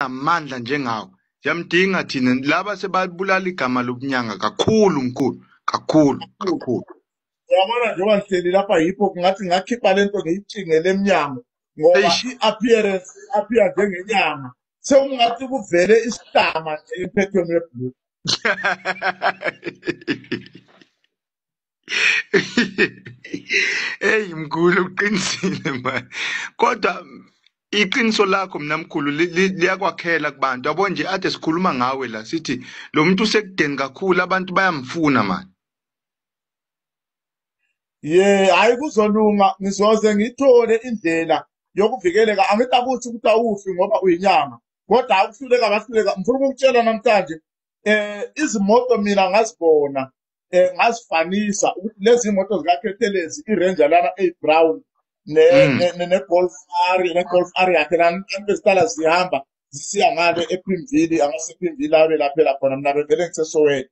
amandla njengawe. Siyamdinga thina laba sebabulala igama lobunyanga kakhulu mkhulu, kakhulu. Uyabona njengoba ngihleli lapha yipho kungathi ngakhipha lento ngiyicingele emnyango ngoba Eish. i-appearance appear njengenyanga sekungathi kuvele isihlama nje emphethweni webhuluku. Hey mkhulu uqinisile man. Kodwa iqiniso lakho mina mkhulu liyakwakhela kubantu. Yabo nje ade sikhuluma ngawe la sithi lo muntu usekudeni kakhulu abantu bayamfuna man. Hayi kuzolunga ngizoze ngithole indlela yokuvikeleka angithi akuthi ukuthi awufi ngoba uyinyanga kodwa akuhluleka bahluleka ngifuna ukukutshela namhlanje izimoto mina ngazibona ngazifanisa ukuthi lezi imoto zikakhethelezi iRanger lana eyi-brown ne-Golf R yakhe nanibezihlala zihamba zisiya ngale ePimville angasepimville abe laphela khona mina bevele ngiseSoweto